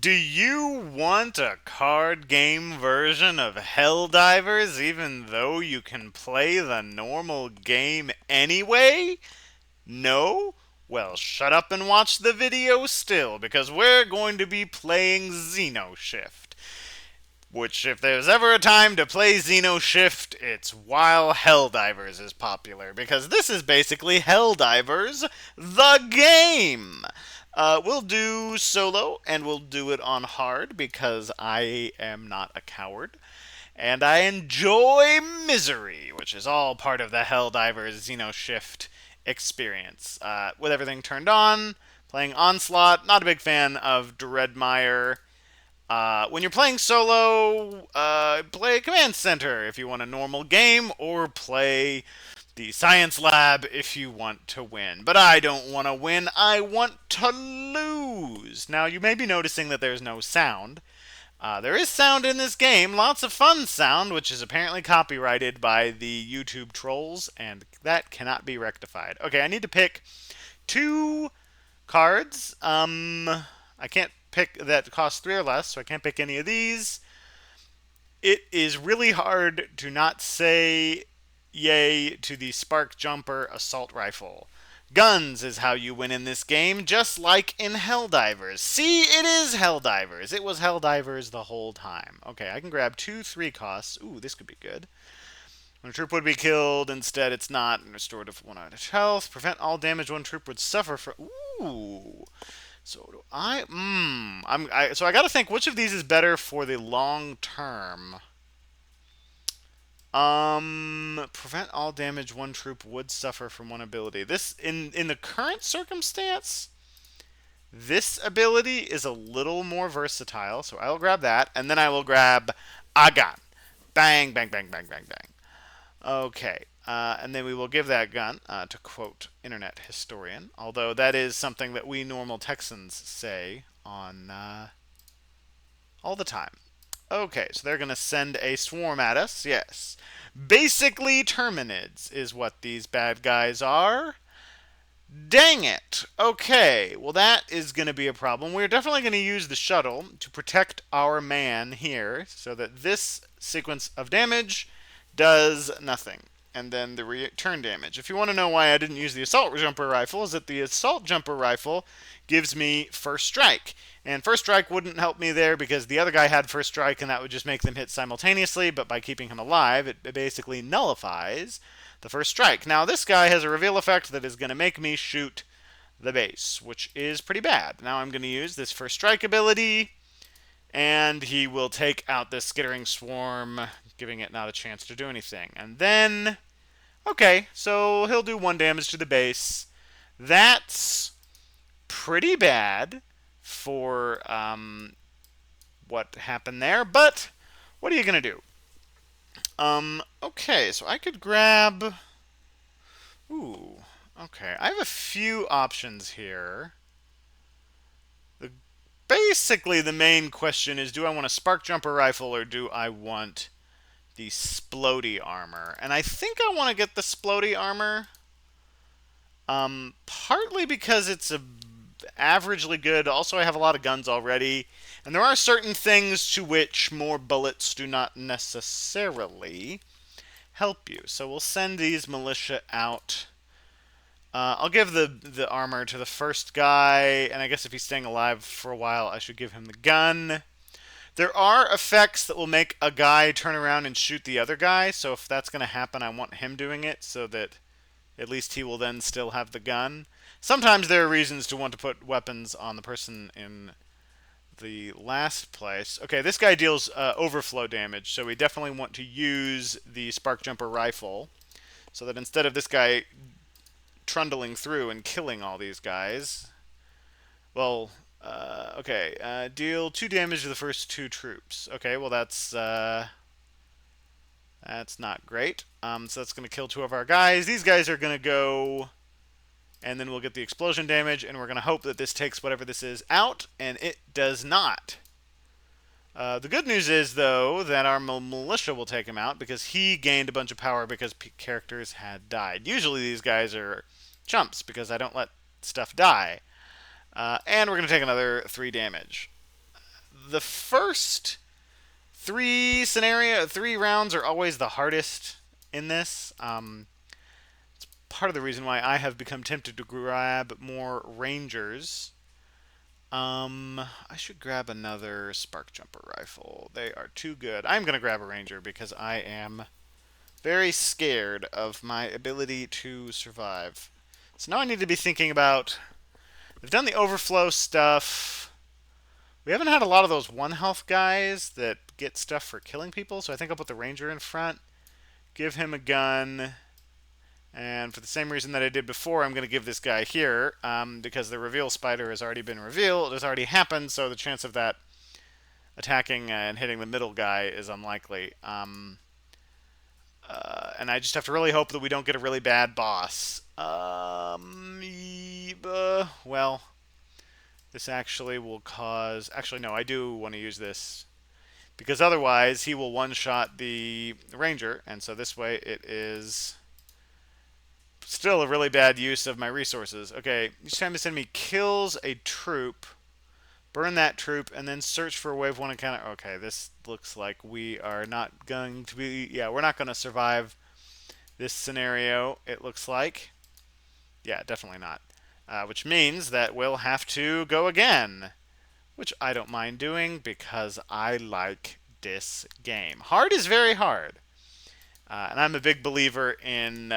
Do you want a card game version of Helldivers even though you can play the normal game anyway? No? Well, shut up and watch the video still, because we're going to be playing Xenoshift. Which, if there's ever a time to play Xenoshift, it's while Helldivers is popular, because this is basically Helldivers, the game! We'll do solo, and we'll do it on hard, because I am not a coward. And I enjoy misery, which is all part of the Helldivers Xenoshift experience. With everything turned on, playing Onslaught, not a big fan of Dreadmire. When you're playing solo, play Command Center if you want a normal game, or play the Science Lab if you want to win. But I don't want to win, I want to lose. Now, you may be noticing that there's no sound. There is sound in this game, lots of fun sound, which is apparently copyrighted by the YouTube trolls, and that cannot be rectified. Okay, I need to pick two cards. I can't pick that cost 3 or less, so I can't pick any of these. It is really hard to not say yay to the Spark Jumper Assault Rifle. Guns is how you win in this game, just like in Helldivers. See, it is Helldivers. It was Helldivers the whole time. Okay, I can grab 2 3 costs. Ooh, this could be good. When a troop would be killed, instead it's not. And restored to 1 out of health. Prevent all damage one troop would suffer for. Ooh. So do I? So I got to think which of these is better for the long term. Prevent all damage one troop would suffer from one ability. This in the current circumstance, this ability is a little more versatile, so I'll grab that, and then I will grab a gun. Bang, bang, bang, bang, bang, bang. Okay, and then we will give that gun, to quote Internet Historian, although that is something that we normal Texans say on all the time. Okay, so they're going to send a swarm at us, yes. Basically, Terminids is what these bad guys are. Dang it. Okay, well that is going to be a problem. We're definitely going to use the shuttle to protect our man here so that this sequence of damage does nothing. And then the return damage. If you want to know why I didn't use the assault jumper rifle, is that the assault jumper rifle gives me first strike. And first strike wouldn't help me there because the other guy had first strike and that would just make them hit simultaneously, but by keeping him alive, it basically nullifies the first strike. Now, this guy has a reveal effect that is going to make me shoot the base, which is pretty bad. Now I'm going to use this first strike ability, and he will take out this skittering swarm, giving it not a chance to do anything. And then, okay, so he'll do 1 damage to the base. That's pretty bad for what happened there, but what are you going to do? Okay, so I could grab. Ooh, okay. I have a few options here. Basically, the main question is, do I want a spark jumper rifle or do I want the splody armor? And I think I want to get the splody armor. Partly because it's averagely good. Also, I have a lot of guns already. And there are certain things to which more bullets do not necessarily help you. So we'll send these militia out. I'll give the armor to the first guy, and I guess if he's staying alive for a while, I should give him the gun. There are effects that will make a guy turn around and shoot the other guy, so if that's going to happen, I want him doing it so that at least he will then still have the gun. Sometimes there are reasons to want to put weapons on the person in the last place. Okay, this guy deals overflow damage, so we definitely want to use the spark jumper rifle so that instead of this guy trundling through and killing all these guys, well, okay, deal 2 damage to the first 2 troops. Okay, well that's not great. So that's going to kill 2 of our guys. These guys are going to go, and then we'll get the explosion damage, and we're going to hope that this takes whatever this is out, and it does not. The good news is, though, that our militia will take him out because he gained a bunch of power because characters had died. Usually these guys are chumps because I don't let stuff die. And we're going to take another 3 damage. the first three rounds are always the hardest in this. Part of the reason why I have become tempted to grab more rangers. I should grab another spark jumper rifle. They are too good. I'm gonna grab a ranger because I am very scared of my ability to survive. So now I need to be thinking about. We've done the overflow stuff. We haven't had a lot of those one health guys that get stuff for killing people, so I think I'll put the ranger in front, give him a gun, and for the same reason that I did before, I'm going to give this guy here, because the reveal spider has already been revealed, it has already happened, so the chance of that attacking and hitting the middle guy is unlikely. And I just have to really hope that we don't get a really bad boss. Well, this actually will cause... Actually, no, I do want to use this. Because otherwise, he will one-shot the ranger. And so this way, it is still a really bad use of my resources. Okay, each time they send me kills a troop, burn that troop, and then search for a wave 1 encounter. Okay, this looks like we are not going to be... Yeah, we're not going to survive this scenario, it looks like. Yeah, definitely not. Which means that we'll have to go again. Which I don't mind doing because I like this game. Hard is very hard. And I'm a big believer in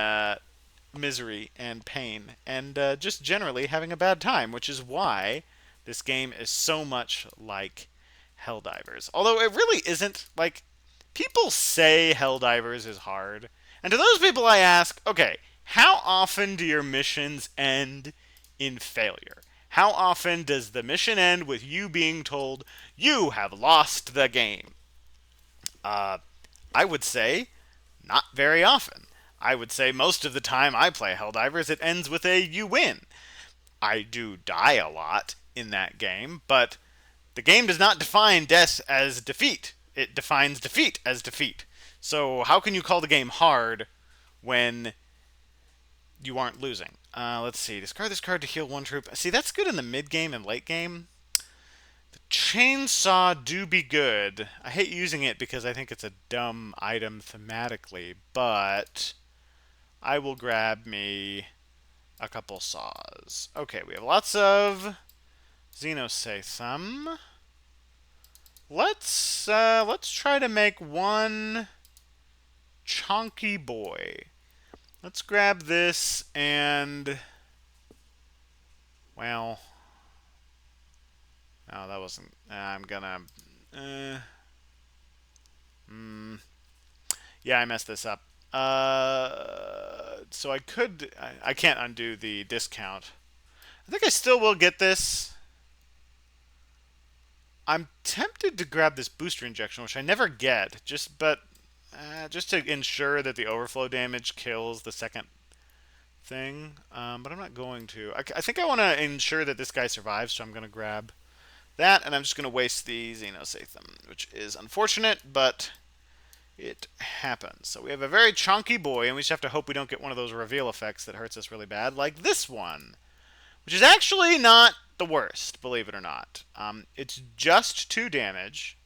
misery and pain and just generally having a bad time, which is why this game is so much like Helldivers. Although it really isn't. Like, people say Helldivers is hard. And to those people I ask, okay, how often do your missions end in failure? How often does the mission end with you being told you have lost the game? I would say not very often. I would say most of the time I play Helldivers, it ends with a you win. I do die a lot in that game, but the game does not define death as defeat. It defines defeat as defeat. So how can you call the game hard when you aren't losing? Let's see. Discard this card to heal one troop. See, that's good in the mid game and late game. The chainsaw do be good. I hate using it because I think it's a dumb item thematically, but I will grab me a couple saws. Okay, we have lots of Xenosathum. Let's try to make one chonky boy. Let's grab this and, well, no, that wasn't. I'm gonna. Yeah, I messed this up. So I could. I can't undo the discount. I think I still will get this. I'm tempted to grab this booster injection, which I never get, just to ensure that the overflow damage kills the second thing. But I'm not going to. I think I want to ensure that this guy survives, so I'm going to grab that, and I'm just going to waste the Xenosathum, which is unfortunate, but it happens. So we have a very chunky boy, and we just have to hope we don't get one of those reveal effects that hurts us really bad, like this one, which is actually not the worst, believe it or not. It's just 2 damage.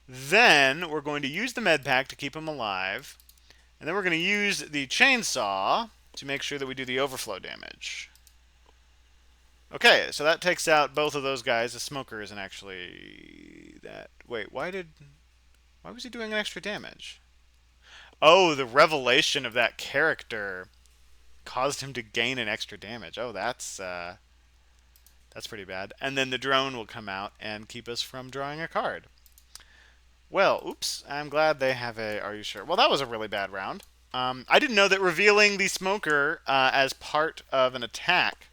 Then we're going to use the med pack to keep him alive. And then we're going to use the chainsaw to make sure that we do the overflow damage. Okay, so that takes out both of those guys. The smoker isn't actually that... Wait, why was he doing an extra damage? Oh, the revelation of that character caused him to gain an extra damage. Oh, that's pretty bad. And then the drone will come out and keep us from drawing a card. Well, oops. I'm glad they have a... Are you sure? Well, that was a really bad round. I didn't know that revealing the smoker as part of an attack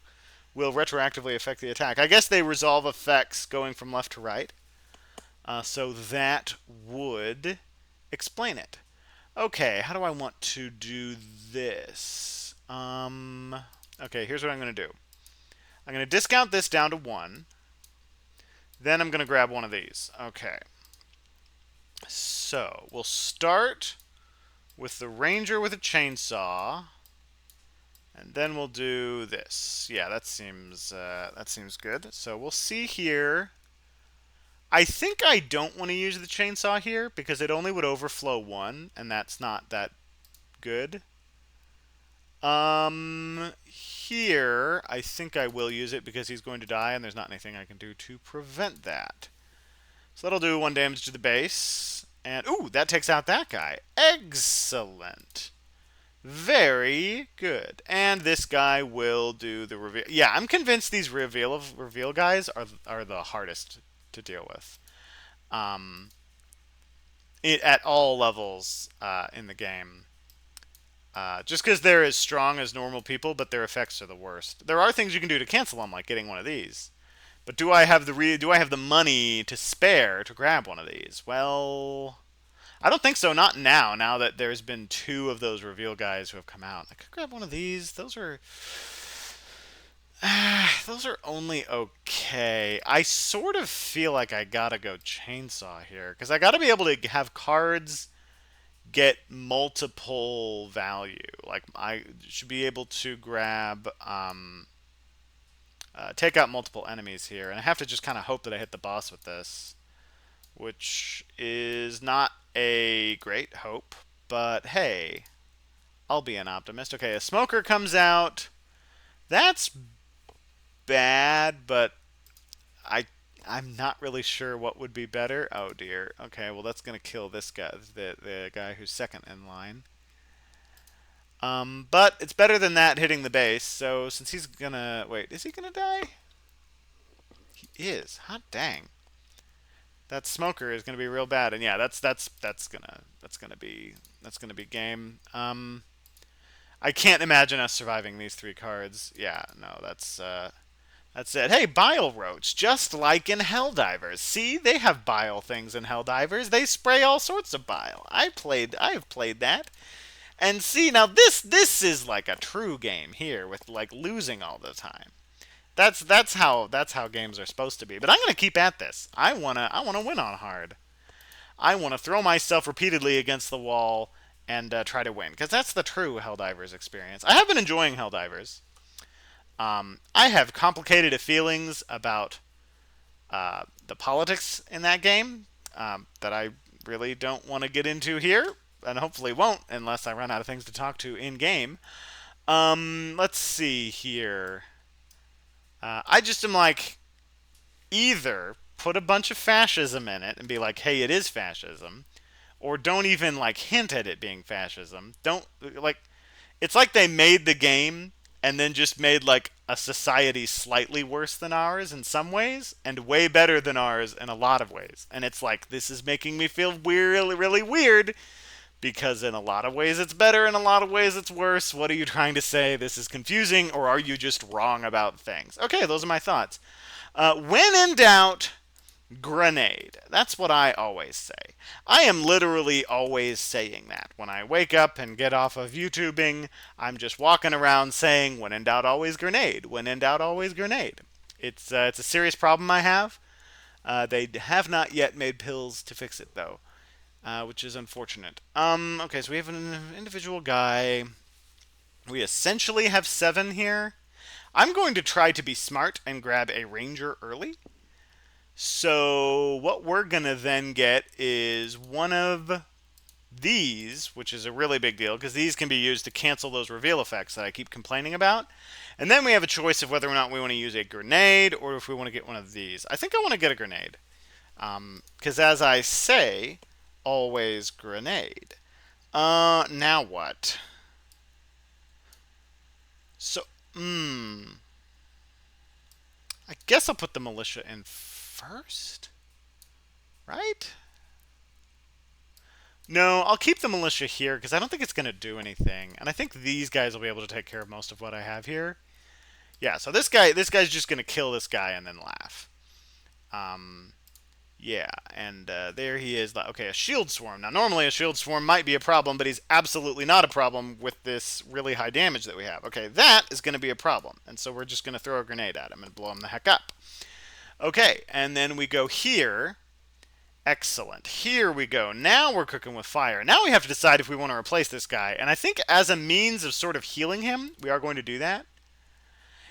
will retroactively affect the attack. I guess they resolve effects going from left to right. So that would explain it. Okay, how do I want to do this? Okay, here's what I'm going to do. I'm going to discount this down to 1. Then I'm going to grab one of these. Okay. So, we'll start with the ranger with a chainsaw. And then we'll do this. Yeah, that seems good. So we'll see here I think I don't want to use the chainsaw here because it only would overflow one, and that's not that good. Here, I think I will use it because he's going to die, and there's not anything I can do to prevent that. So that'll do 1 damage to the base. And, ooh, that takes out that guy. Excellent. Very good. And this guy will do the reveal. Yeah, I'm convinced these reveal guys are the hardest to deal with. Um, at all levels in the game. Just because they're as strong as normal people, but their effects are the worst. There are things you can do to cancel them, like getting one of these. But do I have the money to spare to grab one of these? Well, I don't think so. Not now. Now that there's been 2 of those reveal guys who have come out, I could grab one of these. Those are only okay. I sort of feel like I gotta go chainsaw here because I gotta be able to have cards get multiple value. Like I should be able to grab, take out multiple enemies here, and I have to just kind of hope that I hit the boss with this, which is not a great hope. But hey, I'll be an optimist. Okay, a smoker comes out. That's bad, but I I'm not really sure what would be better. Oh dear. Okay, well that's gonna kill this guy, the guy who's second in line. But it's better than that hitting the base. So since he's gonna wait, is he gonna die? He is. Hot dang. That smoker is gonna be real bad. And yeah, that's gonna be game. I can't imagine us surviving these 3 cards. Yeah, no, that's it. Hey, Bile Roach, just like in Helldivers. See, they have bile things in Helldivers. They spray all sorts of bile. I have played that. And see, now this is like a true game here with like losing all the time. That's how games are supposed to be. But I'm gonna keep at this. I wanna win on hard. I wanna throw myself repeatedly against the wall and try to win because that's the true Helldivers experience. I have been enjoying Helldivers. I have complicated feelings about the politics in that game that I really don't want to get into here, and hopefully won't unless I run out of things to talk to in game. Let's see here. I just am like, either put a bunch of fascism in it and be like, hey, it is fascism, or don't even like hint at it being fascism. Don't like it's like they made the game and then just made like a society slightly worse than ours in some ways and way better than ours in a lot of ways. And it's like this is making me feel really really weird because in a lot of ways it's better, in a lot of ways it's worse. What are you trying to say? This is confusing, or are you just wrong about things? Okay, those are my thoughts. When in doubt, grenade. That's what I always say. I am literally always saying that. When I wake up and get off of YouTubing, I'm just walking around saying, when in doubt, always grenade. When in doubt, always grenade. It's a serious problem I have. They have not yet made pills to fix it, though, which is unfortunate. Okay, so we have an individual guy. We essentially have 7 here. I'm going to try to be smart and grab a ranger early. So what we're going to then get is one of these, which is a really big deal because these can be used to cancel those reveal effects that I keep complaining about. And then we have a choice of whether or not we want to use a grenade or if we want to get one of these. I think I want to get a grenade because as I say, always grenade. Now what? So, I guess I'll put the militia in first, right? No, I'll keep the militia here because I don't think it's going to do anything. And I think these guys will be able to take care of most of what I have here. Yeah, so this guy's just going to kill this guy and then laugh. Yeah, and there he is. Okay, a shield swarm. Now, normally a shield swarm might be a problem, but he's absolutely not a problem with this really high damage that we have. Okay, that is going to be a problem. And so we're just going to throw a grenade at him and blow him the heck up. Okay, and then we go here. Excellent. Here we go. Now we're cooking with fire. Now we have to decide if we want to replace this guy. And I think as a means of sort of healing him, we are going to do that.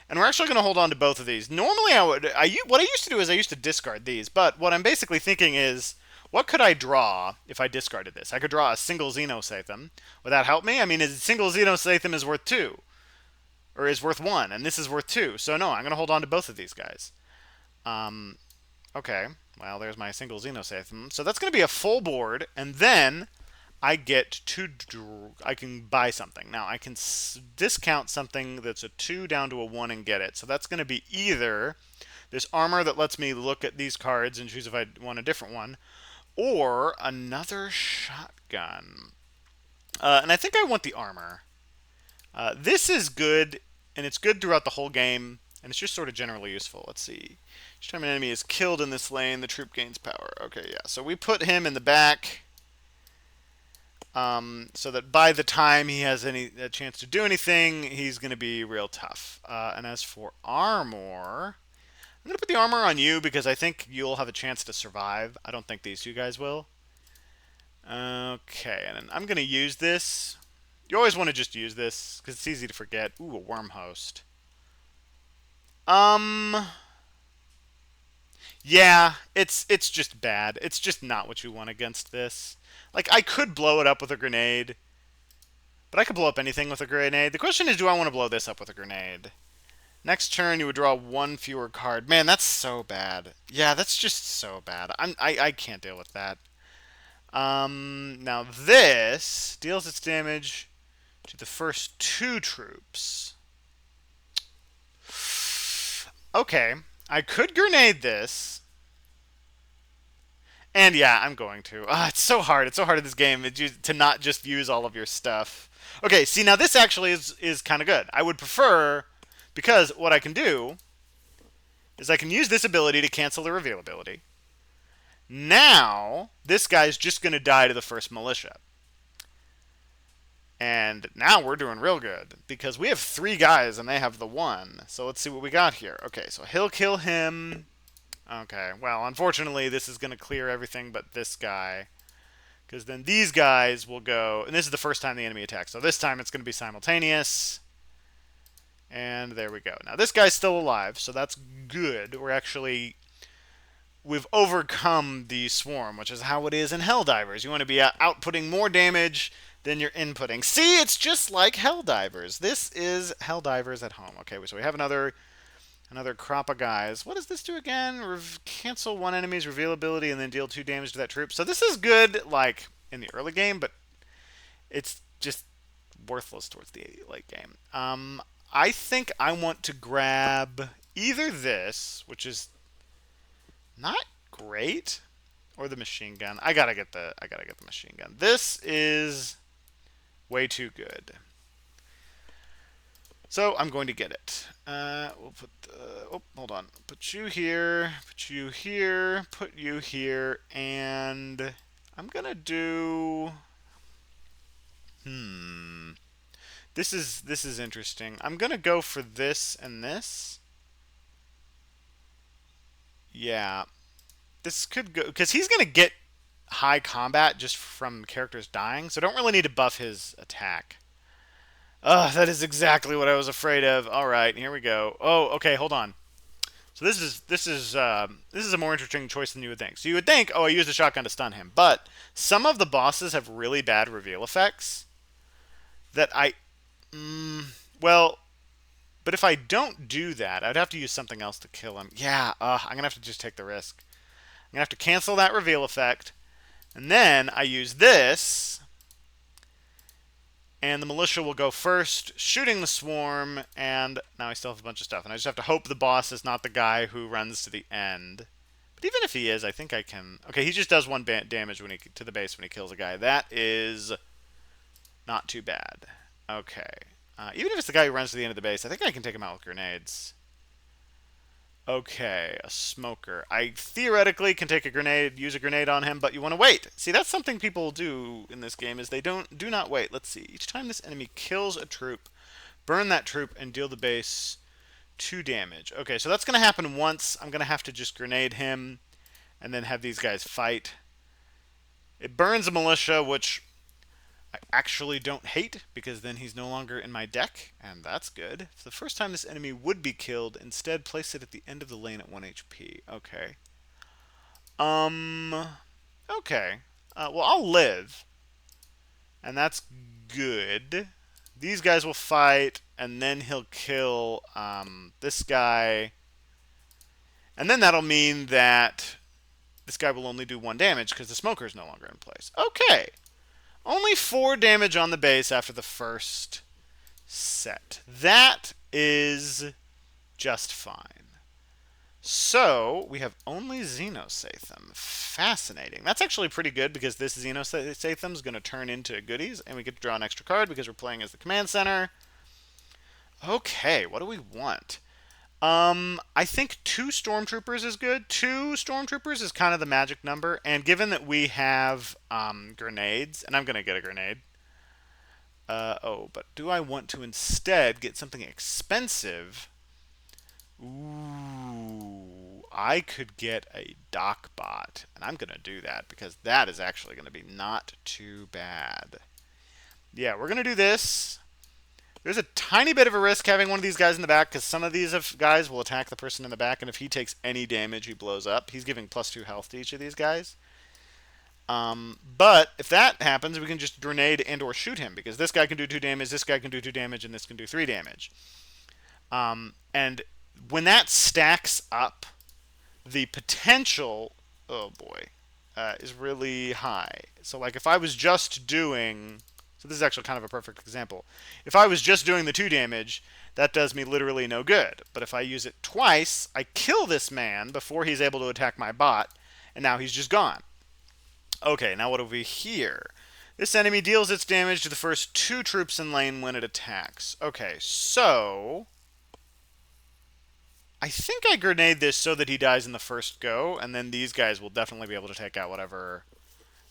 And we're actually going to hold on to both of these. Normally, what I used to do is I used to discard these, but what I'm basically thinking is, what could I draw if I discarded this? I could draw a single Xenosatham. Would that help me? I mean, a single Xenosatham is worth 2, or is worth 1, and this is worth 2. So no, I'm going to hold on to both of these guys. Okay, well, there's my single Xenosatham. So that's going to be a full board, and then I get to I can buy something. Now I can discount something that's a 2 down to a 1 and get it. So that's going to be either this armor that lets me look at these cards and choose if I want a different one, or another shotgun. And I think I want the armor. This is good, and it's good throughout the whole game, and it's just sort of generally useful. Let's see. Each time an enemy is killed in this lane, the troop gains power. Okay, yeah. So we put him in the back. So that by the time he has a chance to do anything, he's going to be real tough. And as for armor, I'm going to put the armor on you because I think you'll have a chance to survive. I don't think these two guys will. Okay, and then I'm going to use this. You always want to just use this because it's easy to forget. Ooh, a worm host. Yeah, it's just bad. It's just not what you want against this. Like, I could blow it up with a grenade, but I could blow up anything with a grenade. The question is, do I want to blow this up with a grenade? Next turn, you would draw 1 fewer card. Man, that's so bad. Yeah, that's just so bad. I can't deal with that. Now this deals its damage to the first 2 troops. Okay, I could grenade this. And yeah, I'm going to. It's so hard. It's so hard in this game to not just use all of your stuff. Okay, see, now this actually is kind of good. I would prefer, because what I can do is I can use this ability to cancel the reveal ability. Now, this guy's just going to die to the first militia. And now we're doing real good, because we have 3 guys and they have the 1. So let's see what we got here. Okay, so he'll kill him. Okay, well, unfortunately, this is going to clear everything but this guy. Because then these guys will go... And this is the first time the enemy attacks. So this time it's going to be simultaneous. And there we go. Now, this guy's still alive, so that's good. We've overcome the swarm, which is how it is in Helldivers. You want to be outputting more damage than you're inputting. See, it's just like Helldivers. This is Helldivers at home. Okay, so we have another crop of guys. What does this do again? Cancel 1 enemy's reveal ability and then deal 2 damage to that troop. So this is good, like, in the early game, but it's just worthless towards the late game. I think I want to grab either this, which is not great, or the machine gun. I gotta get the machine gun. This is way too good. So I'm going to get it. We'll put hold on. Put you here, put you here, put you here, and I'm gonna do. This is interesting. I'm gonna go for this and this. Yeah, this could go because he's gonna get high combat just from characters dying, so don't really need to buff his attack. That is exactly what I was afraid of. All right, here we go. Oh, okay, hold on. So this is a more interesting choice than you would think. So you would think, oh, I used a shotgun to stun him, but some of the bosses have really bad reveal effects. That well, but if I don't do that, I'd have to use something else to kill him. Yeah, I'm gonna have to just take the risk. I'm gonna have to cancel that reveal effect, and then I use this. And the militia will go first, shooting the swarm, and now I still have a bunch of stuff. And I just have to hope the boss is not the guy who runs to the end. But even if he is, I think I can... Okay, he just does 1 damage to the base when he kills a guy. That is not too bad. Okay. Even if it's the guy who runs to the end of the base, I think I can take him out with grenades. Okay, a smoker. I theoretically can take a grenade, use a grenade on him, but you want to wait. See, that's something people do in this game, is they do not wait. Let's see. Each time this enemy kills a troop, burn that troop and deal the base 2 damage. Okay, so that's going to happen once. I'm going to have to just grenade him and then have these guys fight. It burns a militia, which I actually don't hate, because then he's no longer in my deck, and that's good. For the first time this enemy would be killed, instead place it at the end of the lane at 1 HP. Okay. Um, okay. Well, I'll live, and that's good. These guys will fight, and then he'll kill this guy. And then that'll mean that this guy will only do 1 damage because the smoker is no longer in place. Okay. Only 4 damage on the base after the first set. That is just fine. So, we have only Xenosatham. Fascinating. That's actually pretty good because this Xenosatham is going to turn into goodies, and we get to draw an extra card because we're playing as the command center. Okay, what do we want? I think 2 Stormtroopers is good. 2 Stormtroopers is kind of the magic number, and given that we have grenades, and I'm going to get a grenade. But do I want to instead get something expensive? Ooh, I could get a dock bot, and I'm going to do that because that is actually going to be not too bad. Yeah, we're going to do this. There's a tiny bit of a risk having one of these guys in the back because some of these guys will attack the person in the back, and if he takes any damage, he blows up. He's giving +2 health to each of these guys. But if that happens, we can just grenade and or shoot him because this guy can do 2 damage, this guy can do 2 damage, and this can do 3 damage. And when that stacks up, the potential, oh boy, is really high. So like if I was just doing, so this is actually kind of a perfect example. If I was just doing the 2 damage, that does me literally no good. But if I use it twice, I kill this man before he's able to attack my bot, and now he's just gone. Okay, now what have we here? This enemy deals its damage to the first 2 troops in lane when it attacks. Okay, so I think I grenade this so that he dies in the first go, and then these guys will definitely be able to take out whatever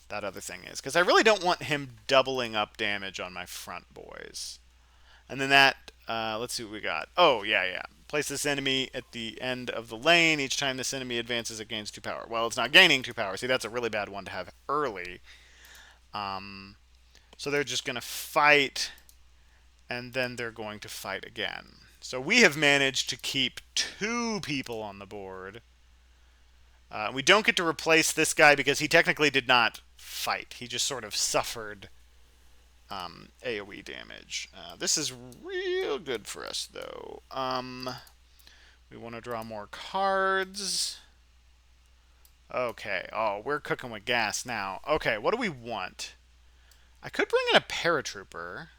that other thing is. Because I really don't want him doubling up damage on my front boys. And then that, let's see what we got. Oh, yeah. Place this enemy at the end of the lane. Each time this enemy advances, it gains 2 power. Well, it's not gaining 2 power. See, that's a really bad one to have early. So they're just going to fight, and then they're going to fight again. So we have managed to keep 2 people on the board. We don't get to replace this guy because he technically did not fight. He just sort of suffered AoE damage. This is real good for us, though. We want to draw more cards. Okay. Oh, we're cooking with gas now. Okay, what do we want? I could bring in a paratrooper,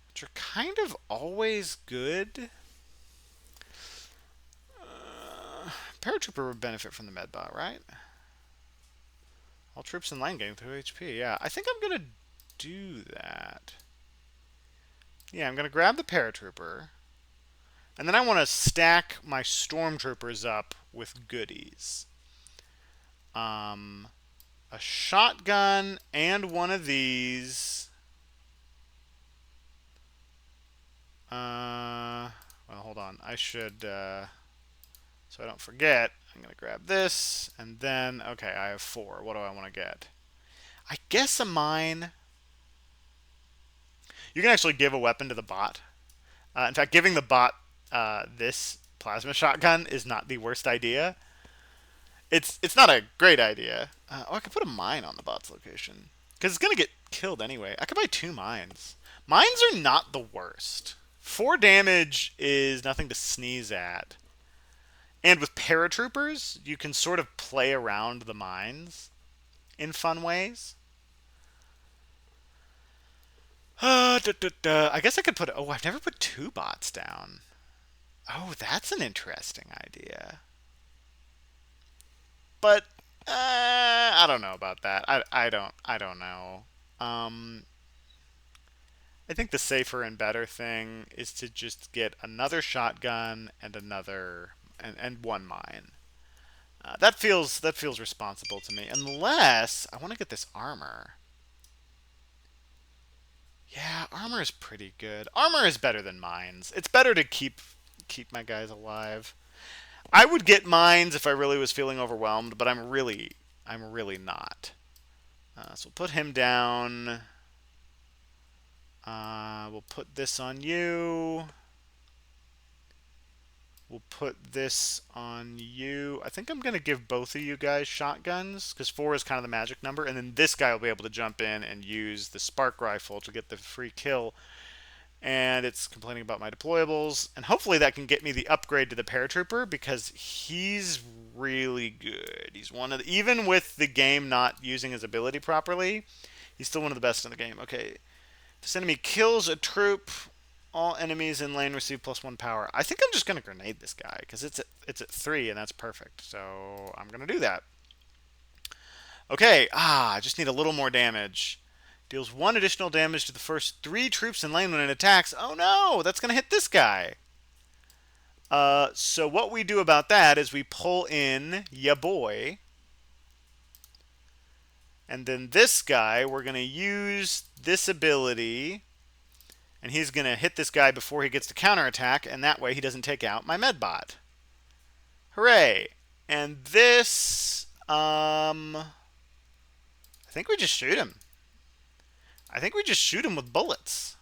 which are kind of always good. Paratrooper would benefit from the medbot, right? All troops in lane gain 2 HP. Yeah, I think I'm going to do that. Yeah, I'm going to grab the paratrooper. And then I want to stack my stormtroopers up with goodies. A shotgun and one of these. Well, hold on. I should, so I don't forget, I'm going to grab this, and then, okay, I have 4. What do I want to get? I guess a mine. You can actually give a weapon to the bot. In fact, giving the bot this plasma shotgun is not the worst idea. It's not a great idea. I could put a mine on the bot's location. Because it's going to get killed anyway. I could buy 2 mines. Mines are not the worst. 4 damage is nothing to sneeze at. And with paratroopers, you can sort of play around the mines in fun ways. I guess I could put... Oh, I've never put 2 bots down. Oh, that's an interesting idea. But I don't know about that. I don't know. I think the safer and better thing is to just get another shotgun and and 1 mine. That feels responsible to me. Unless I want to get this armor. Yeah, armor is pretty good. Armor is better than mines. It's better to keep my guys alive. I would get mines if I really was feeling overwhelmed, but I'm really not. So we'll put him down. We'll put this on you. We'll put this on you. I think I'm going to give both of you guys shotguns, because 4 is kind of the magic number. And then this guy will be able to jump in and use the spark rifle to get the free kill. And it's complaining about my deployables. And hopefully that can get me the upgrade to the paratrooper, because he's really good. He's one of the, even with the game not using his ability properly, he's still one of the best in the game. Okay. This enemy kills a troop. All enemies in lane receive +1 power. I think I'm just going to grenade this guy, because it's at 3, and that's perfect. So I'm going to do that. Okay, I just need a little more damage. Deals 1 additional damage to the first 3 troops in lane when it attacks. Oh no, that's going to hit this guy. So what we do about that is we pull in ya boy. And then this guy, we're going to use this ability. And he's going to hit this guy before he gets to counterattack. And that way he doesn't take out my medbot. Hooray. And this, I think we just shoot him. I think we just shoot him with bullets.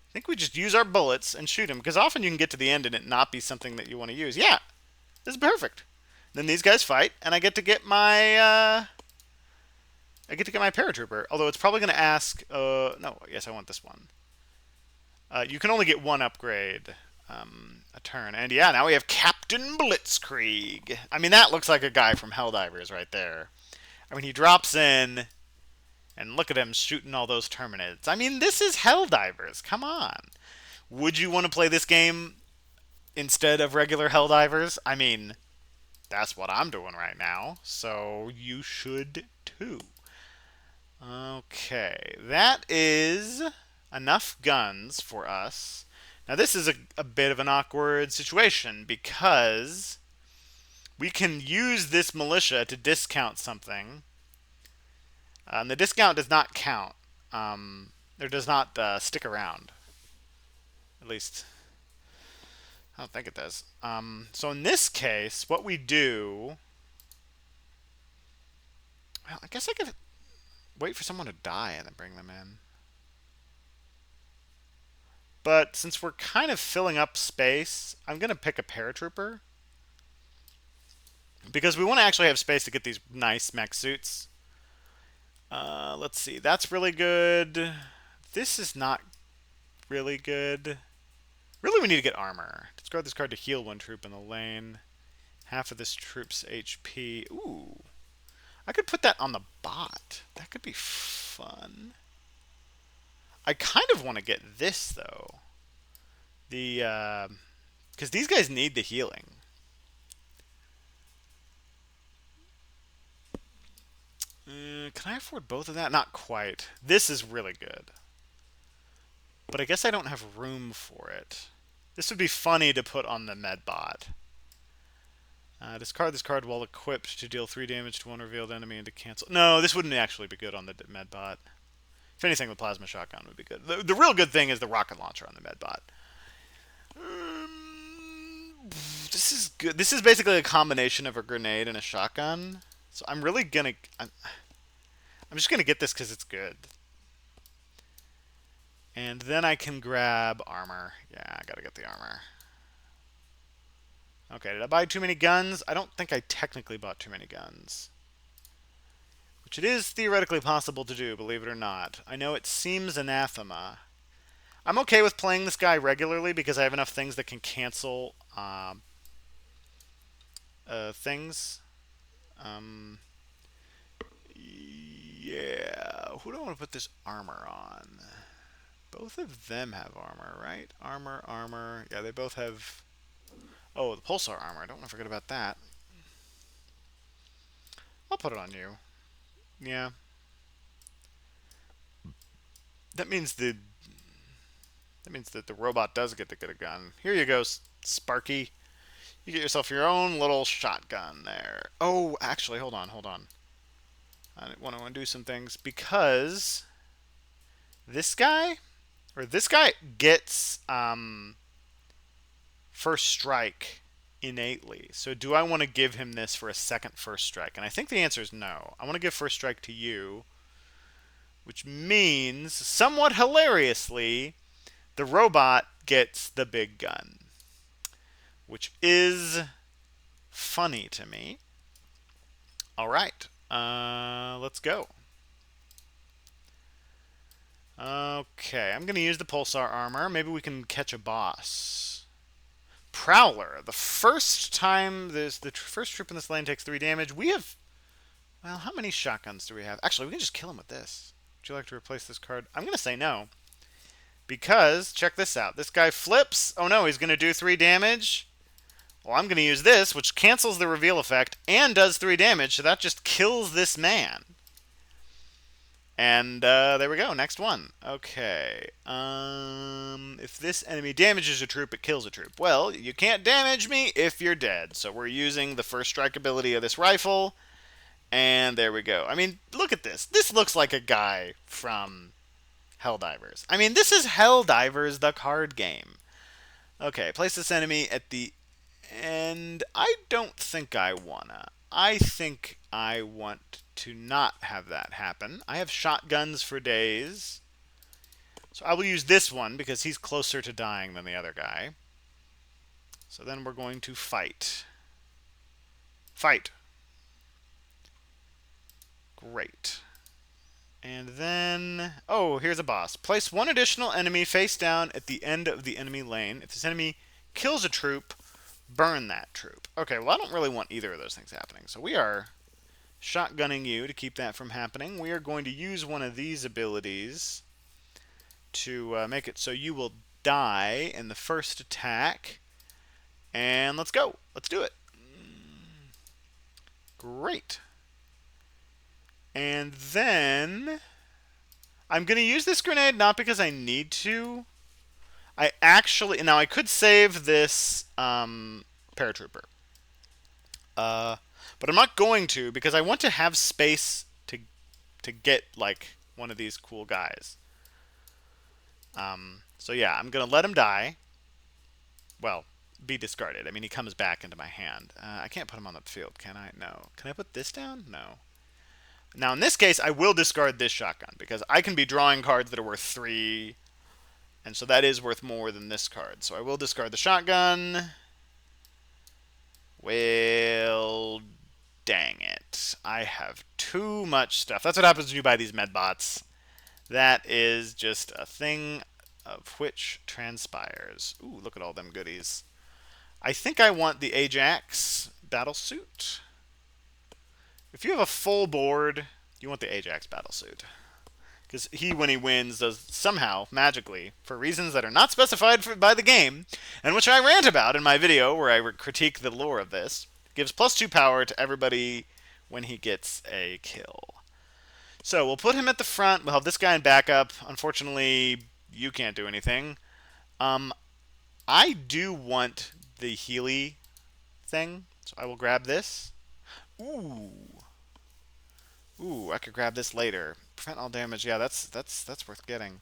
I think we just use our bullets and shoot him, because often you can get to the end and it not be something that you want to use. Yeah, this is perfect. Then these guys fight, and I get to get my paratrooper. Although it's probably going to ask. No, yes, I want this one. You can only get 1 upgrade a turn, and yeah, now we have Captain Blitzkrieg. I mean, that looks like a guy from Helldivers right there. I mean, he drops in. And look at him shooting all those Terminids. I mean, this is Helldivers. Come on. Would you want to play this game instead of regular Helldivers? I mean, that's what I'm doing right now. So you should too. Okay. That is enough guns for us. Now, this is a bit of an awkward situation, because we can use this militia to discount something. The discount does not count. Or does not stick around. At least, I don't think it does. So in this case, what we do... Well, I guess I could wait for someone to die and then bring them in. But since we're kind of filling up space, I'm going to pick a paratrooper. Because we want to actually have space to get these nice mech suits. Let's see. That's really good. This is not really good. Really, we need to get armor. Discard this card to heal 1 troop in the lane. Half of this troop's HP. Ooh. I could put that on the bot. That could be fun. I kind of want to get this, though. Because these guys need the healing. Can I afford both of that? Not quite. This is really good. But I guess I don't have room for it. This would be funny to put on the medbot. Discard this card while equipped to deal 3 damage to 1 revealed enemy and to cancel. No, this wouldn't actually be good on the medbot. If anything, the plasma shotgun would be good. The real good thing is the rocket launcher on the medbot. This is good. This is basically a combination of a grenade and a shotgun. So I'm really gonna... I'm just gonna get this because it's good. And then I can grab armor. Yeah, I gotta get the armor. Okay, did I buy too many guns? I don't think I technically bought too many guns. Which it is theoretically possible to do, believe it or not. I know it seems anathema. I'm okay with playing this guy regularly because I have enough things that can cancel things. Yeah, who do I want to put this armor on? Both of them have armor, right? Armor. Yeah, they both have... Oh, the pulsar armor. I don't want to forget about that. I'll put it on you. Yeah. That means that the robot does get to get a gun. Here you go, Sparky. You get yourself your own little shotgun there. Oh, actually, hold on. I want to undo some things because this guy gets first strike innately. So do I want to give him this for a second first strike? And I think the answer is no. I want to give first strike to you, which means, somewhat hilariously, the robot gets the big gun, which is funny to me. All right, let's go. Okay, I'm going to use the pulsar armor. Maybe we can catch a boss. Prowler. The first time the first troop in this lane takes 3 damage. We have, well, how many shotguns do we have? Actually, we can just kill him with this. Would you like to replace this card? I'm going to say no. Because, check this out. This guy flips. Oh no, he's going to do 3 damage. Well, I'm going to use this, which cancels the reveal effect and does 3 damage, so that just kills this man. And there we go, next one. Okay. If this enemy damages a troop, it kills a troop. Well, you can't damage me if you're dead. So we're using the first strike ability of this rifle. And there we go. I mean, look at this. This looks like a guy from Helldivers. I mean, this is Helldivers, the card game. Okay, place this enemy at the end. I don't think I wanna. I think I want to not have that happen. I have shotguns for days. So I will use this one because he's closer to dying than the other guy. So then we're going to fight. Fight. Great. And then, oh, here's a boss. Place 1 additional enemy face down at the end of the enemy lane. If this enemy kills a troop, burn that troop. Okay, well, I don't really want either of those things happening. So we are shotgunning you to keep that from happening. We are going to use one of these abilities to make it so you will die in the first attack. And let's go. Let's do it. Great. And then I'm going to use this grenade not because I need to. I actually, now I could save this paratrooper. But I'm not going to because I want to have space to get like one of these cool guys. So yeah, I'm going to let him die. Well, be discarded. I mean, he comes back into my hand. I can't put him on the field, can I? No. Can I put this down? No. Now, in this case, I will discard this shotgun because I can be drawing cards that are worth 3, and so that is worth more than this card. So I will discard the shotgun. Well, dang it. I have too much stuff. That's what happens when you buy these medbots. That is just a thing of which transpires. Ooh, look at all them goodies. I think I want the Ajax battlesuit. If you have a full board, you want the Ajax battlesuit. Because he, when he wins, does somehow, magically, for reasons that are not specified by the game, and which I rant about in my video where I critique the lore of this, gives +2 power to everybody when he gets a kill. So we'll put him at the front. We'll have this guy in backup. Unfortunately, you can't do anything. I do want the Healy thing, so I will grab this. Ooh. Ooh, I could grab this later. Prevent all damage. Yeah, that's worth getting.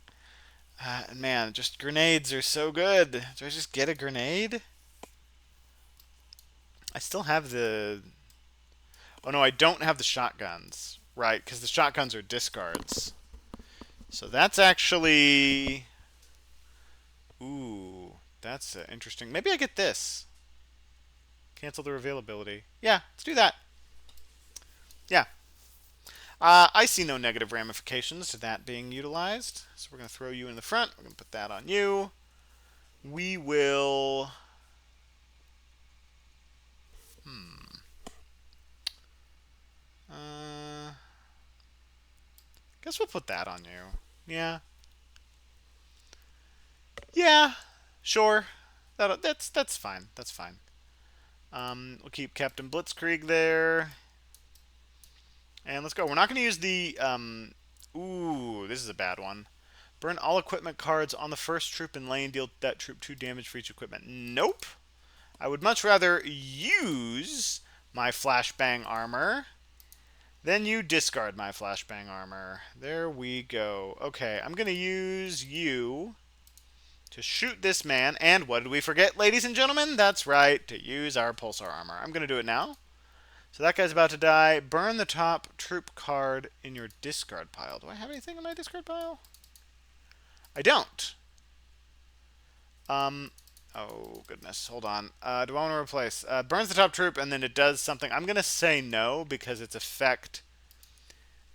Man, just grenades are so good. Do I just get a grenade? I still have the... Oh no, I don't have the shotguns. Right, because the shotguns are discards. So that's actually... Ooh, that's interesting. Maybe I get this. Cancel the reveal ability. Yeah, let's do that. Yeah. I see no negative ramifications to that being utilized. So we're going to throw you in the front. We're going to put that on you. We will... Guess we'll put that on you. Yeah. Yeah. Sure. That's fine. That's fine. We'll keep Captain Blitzkrieg there. And let's go. We're not going to use the... Ooh, this is a bad one. Burn all equipment cards on the first troop in lane. Deal that troop 2 damage for each equipment. Nope. I would much rather use my flashbang armor. Then you discard my flashbang armor. There we go. Okay, I'm going to use you to shoot this man. And what did we forget, ladies and gentlemen? That's right, to use our pulsar armor. I'm going to do it now. So that guy's about to die. Burn the top troop card in your discard pile. Do I have anything in my discard pile? I don't. Oh goodness, hold on. Do I want to replace? Burns the top troop and then it does something. I'm going to say no because its effect...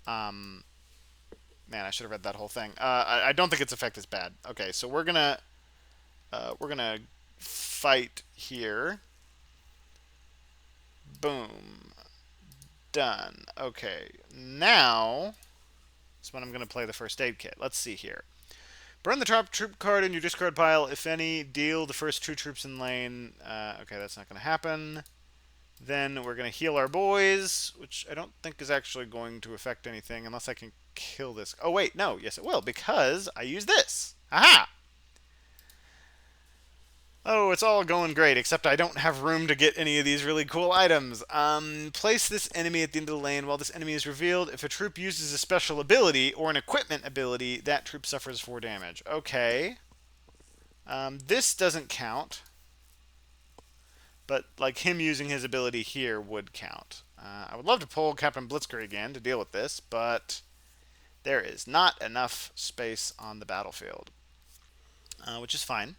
man, I should have read that whole thing. I don't think its effect is bad. Okay, so we're gonna fight here. Boom. Done. Okay, now is when I'm gonna play the first aid kit. Let's see here. Burn the top troop card in your discard pile. If any, deal the first 2 troops in lane. Okay, that's not gonna happen. Then we're going to heal our boys, which I don't think is actually going to affect anything unless I can kill this. Oh, wait, no. Yes, it will, because I use this. Aha! Oh, it's all going great, except I don't have room to get any of these really cool items. Place this enemy at the end of the lane while this enemy is revealed. If a troop uses a special ability or an equipment ability, that troop suffers 4 damage. Okay. This doesn't count. But, like, him using his ability here would count. I would love to pull Captain Blitzkrieg again to deal with this, but there is not enough space on the battlefield. Which is fine.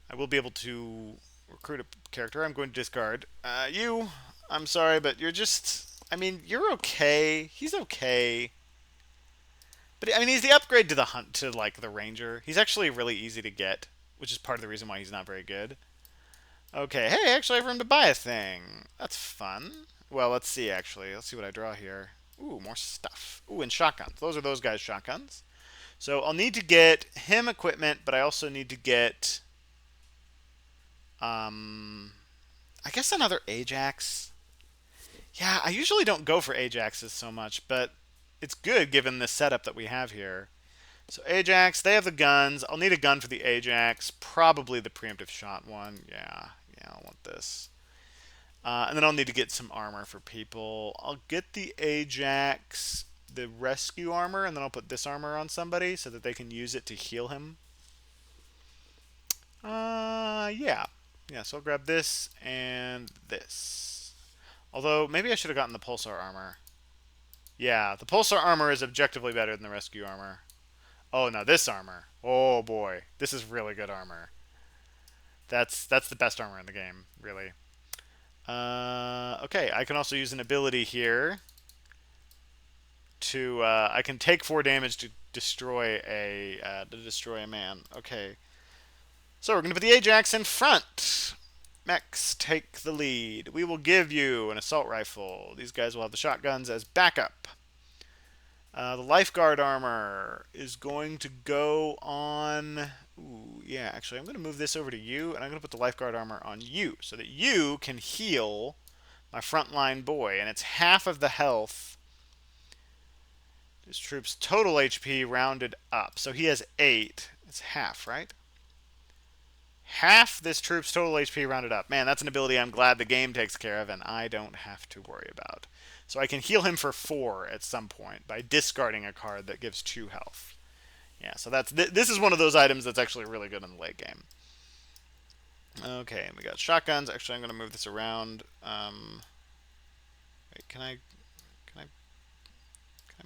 I will be able to recruit a character. I'm going to discard. I'm sorry, but you're just... I mean, you're okay. He's okay. But, I mean, he's the upgrade to the hunt, to, like, the ranger. He's actually really easy to get, which is part of the reason why he's not very good. Okay, hey, actually I have room to buy a thing. That's fun. Well, let's see, actually. Let's see what I draw here. Ooh, more stuff. Ooh, and shotguns. Those are those guys' shotguns. So I'll need to get him equipment, but I also need to get... I guess another Ajax. Yeah, I usually don't go for Ajaxes so much, but it's good given the setup that we have here. So Ajax, they have the guns. I'll need a gun for the Ajax. Probably the preemptive shot one. Yeah, I'll want this. And then I'll need to get some armor for people. I'll get the Ajax, the rescue armor, and then I'll put this armor on somebody so that they can use it to heal him. Yeah. Yeah, so I'll grab this and this. Although, maybe I should have gotten the pulsar armor. Yeah, the pulsar armor is objectively better than the rescue armor. Oh, now this armor. Oh boy, this is really good armor. That's the best armor in the game, really. Okay, I can also use an ability here to I can take 4 damage to destroy a man. Okay, so we're gonna put the Ajax in front. Mechs, take the lead. We will give you an assault rifle. These guys will have the shotguns as backup. The lifeguard armor is going to go on... Ooh, yeah, actually, I'm going to move this over to you, and I'm going to put the lifeguard armor on you, so that you can heal my frontline boy, and it's half of the health. This troop's total HP rounded up, so he has 8. It's half, right? Half this troop's total HP rounded up. Man, that's an ability I'm glad the game takes care of, and I don't have to worry about. So I can heal him for 4 at some point by discarding a card that gives 2 health. Yeah, so this is one of those items that's actually really good in the late game. Okay, and we got shotguns. Actually, I'm going to move this around. Wait, can I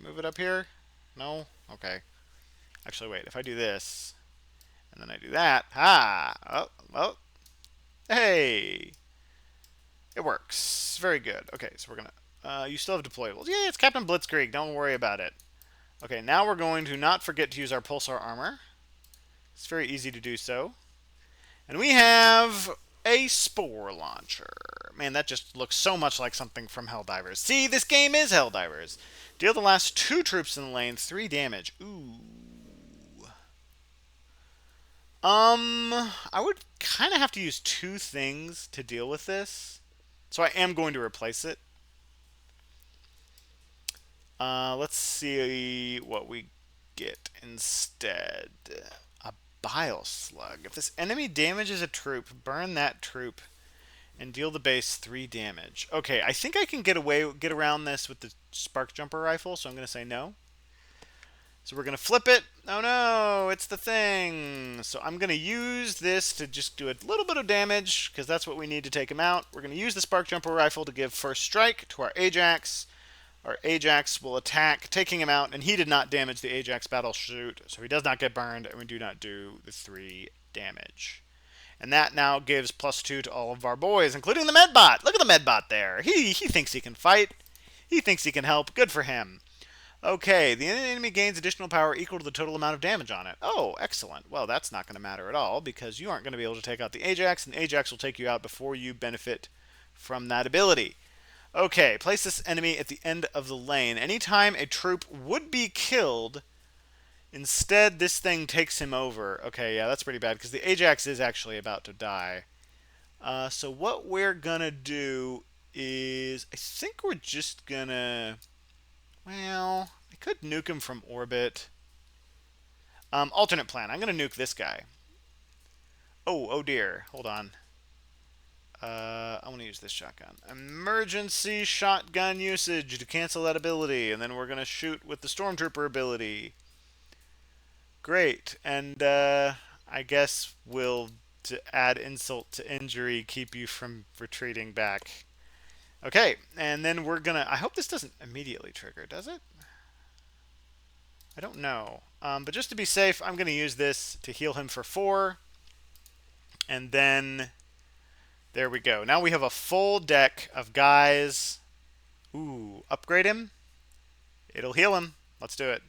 move it up here? No? Okay. Actually, wait. If I do this, and then I do that, oh, hey, it works. Very good. Okay, so we're gonna. You still have deployables. Yeah, it's Captain Blitzkrieg. Don't worry about it. Okay, now we're going to not forget to use our pulsar armor. It's very easy to do so. And we have a spore launcher. Man, that just looks so much like something from Helldivers. See, this game is Helldivers. Deal the last 2 troops in the lane 3 damage. Ooh. I would kind of have to use 2 things to deal with this. So I am going to replace it. Let's see what we get instead. A bile slug. If this enemy damages a troop, burn that troop and deal the base 3 damage. Okay, I think I can get around this with the spark jumper rifle, so I'm going to say no. So we're going to flip it. Oh no, it's the thing. So I'm going to use this to just do a little bit of damage, because that's what we need to take him out. We're going to use the Spark Jumper Rifle to give first strike to our Ajax. Our Ajax will attack, taking him out, and he did not damage the Ajax battle chute, so he does not get burned, and we do not do the 3 damage. And that now gives +2 to all of our boys, including the Medbot. Look at the Medbot there. He thinks he can fight. He thinks he can help. Good for him. Okay, the enemy gains additional power equal to the total amount of damage on it. Oh, excellent. Well, that's not going to matter at all, because you aren't going to be able to take out the Ajax, and the Ajax will take you out before you benefit from that ability. Okay, place this enemy at the end of the lane. Anytime a troop would be killed, instead this thing takes him over. Okay, yeah, that's pretty bad, because the Ajax is actually about to die. So what we're going to do is, I think we're just going to... Well, I could nuke him from orbit. Alternate plan. I'm going to nuke this guy. Oh dear. Hold on. I want to use this shotgun. Emergency shotgun usage to cancel that ability. And then we're going to shoot with the Stormtrooper ability. Great. And I guess we'll, to add insult to injury, keep you from retreating back. Okay. And then we're going to... I hope this doesn't immediately trigger, does it? I don't know. But just to be safe, I'm going to use this to heal him for 4. And then... There we go. Now we have a full deck of guys. Ooh, upgrade him. It'll heal him. Let's do it.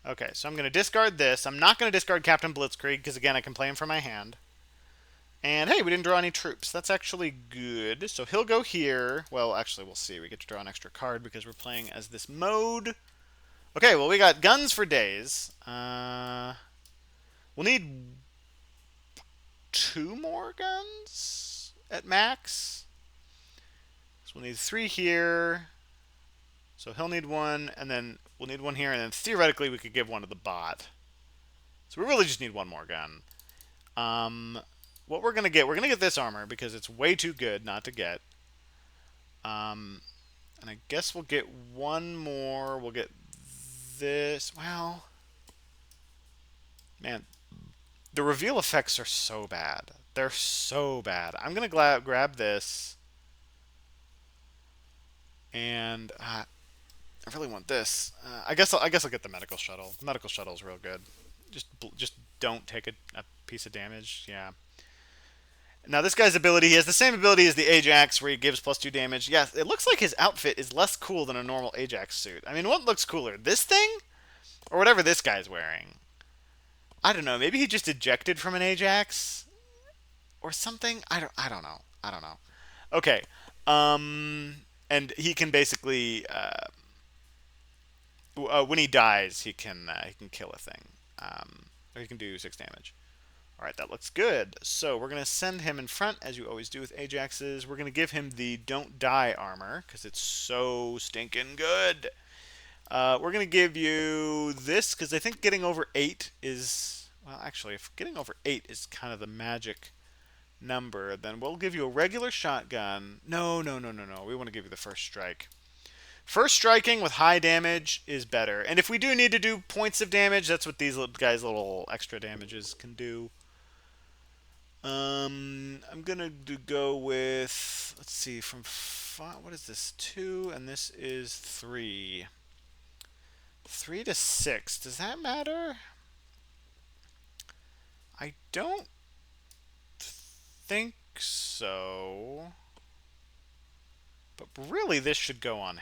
Okay, so I'm going to discard this. I'm not going to discard Captain Blitzkrieg, because again, I can play him from my hand. And hey, we didn't draw any troops. That's actually good. So he'll go here. Well, actually, we'll see. We get to draw an extra card because we're playing as this mode. Okay, well, we got guns for days. We'll need 2 more guns at max. So we'll need 3 here. So he'll need 1, and then we'll need 1 here, and then theoretically we could give 1 to the bot. So we really just need 1 more gun. What we're going to get this armor because it's way too good not to get. And I guess we'll get 1 more. We'll get this. Well, man, the reveal effects are so bad. They're so bad. I'm going to grab this. And I really want this. I guess I'll get the medical shuttle. The medical shuttle's real good. Just don't take a piece of damage. Yeah. Now this guy's ability, he has the same ability as the Ajax, where he gives +2 damage. Yes, it looks like his outfit is less cool than a normal Ajax suit. I mean, what looks cooler, this thing, or whatever this guy's wearing? I don't know. Maybe he just ejected from an Ajax, or something. I don't know. Okay. And he can basically, when he dies, he can kill a thing, or he can do 6 damage. All right, that looks good. So we're going to send him in front, as you always do with Ajaxes. We're going to give him the Don't Die armor, because it's so stinking good. We're going to give you this, because I think getting over 8 is... Well, actually, if getting over 8 is kind of the magic number, then we'll give you a regular shotgun. No. We want to give you the first strike. First striking with high damage is better. And if we do need to do points of damage, that's what these guys' little extra damages can do. I'm gonna go with, let's see, from 5, what is this, 2, and this is 3. 3 to 6, does that matter? I don't think so. But really, this should go on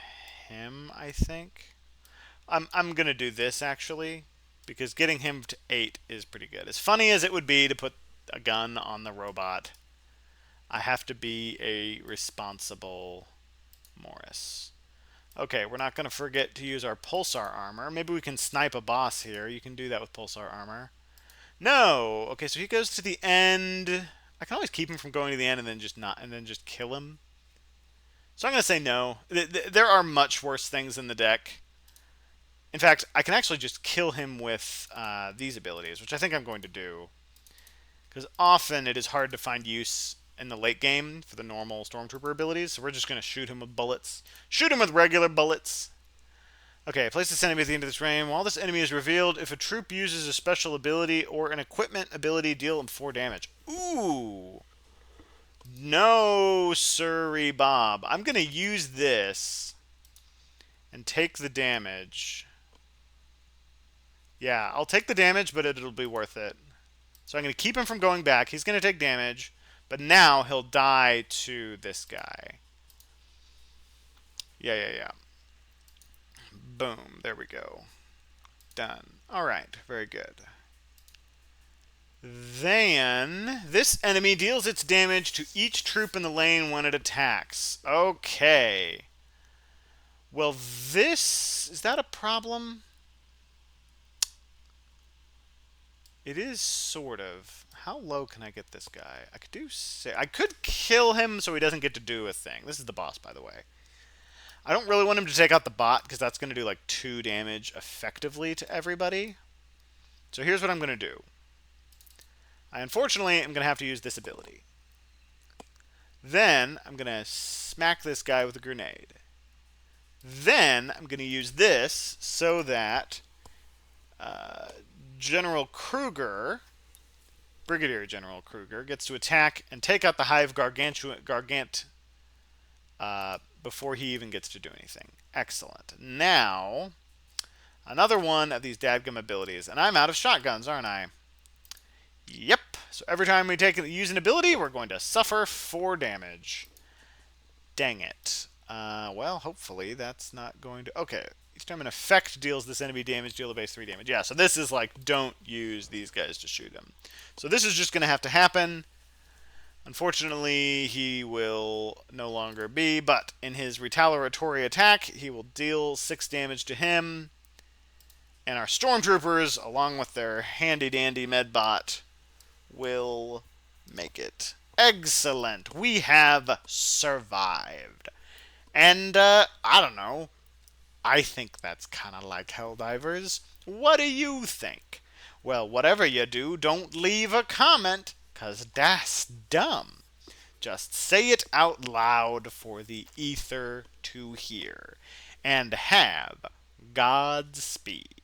him, I think. I'm gonna do this, actually, because getting him to 8 is pretty good. As funny as it would be to put a gun on the robot, I have to be a responsible Morris. Okay, we're not going to forget to use our pulsar armor. Maybe we can snipe a boss here. You can do that with pulsar armor. No. Okay, so he goes to the end. I can always keep him from going to the end and then just kill him. So I'm going to say no. There are much worse things in the deck. In fact, I can actually just kill him with these abilities, which I think I'm going to do. Because often it is hard to find use in the late game for the normal Stormtrooper abilities, so we're just going to shoot him with bullets. Shoot him with regular bullets. Okay, place this enemy at the end of this frame. While this enemy is revealed, if a troop uses a special ability or an equipment ability, deal them 4 damage. Ooh. No, sorry, Bob. I'm going to use this and take the damage. Yeah, I'll take the damage, but it'll be worth it. So I'm going to keep him from going back. He's going to take damage, but now he'll die to this guy. Yeah. Boom. There we go. Done. All right. Very good. Then, this enemy deals its damage to each troop in the lane when it attacks. Okay. Well, this... Is that a problem? It is sort of. How low can I get this guy? I could do... I could kill him so he doesn't get to do a thing. This is the boss, by the way. I don't really want him to take out the bot because that's going to do like 2 damage effectively to everybody. So here's what I'm going to do. I unfortunately am going to have to use this ability. Then I'm going to smack this guy with a grenade. Then I'm going to use this so that General Kruger, Brigadier General Kruger, gets to attack and take out the Hive Gargant before he even gets to do anything. Excellent. Now, another one of these dadgum abilities. And I'm out of shotguns, aren't I? Yep. So every time we use an ability, we're going to suffer 4 damage. Dang it. Well, hopefully that's not going to... Okay. Each time an effect deals this enemy damage, deal the base 3 damage. Yeah, so this is like, don't use these guys to shoot him. So this is just going to have to happen. Unfortunately, he will no longer be, but in his retaliatory attack, he will deal 6 damage to him. And our stormtroopers, along with their handy-dandy medbot, will make it. Excellent. We have survived. And, I don't know. I think that's kind of like Helldivers. What do you think? Well, whatever you do, don't leave a comment, 'cause that's dumb. Just say it out loud for the ether to hear. And have Godspeed.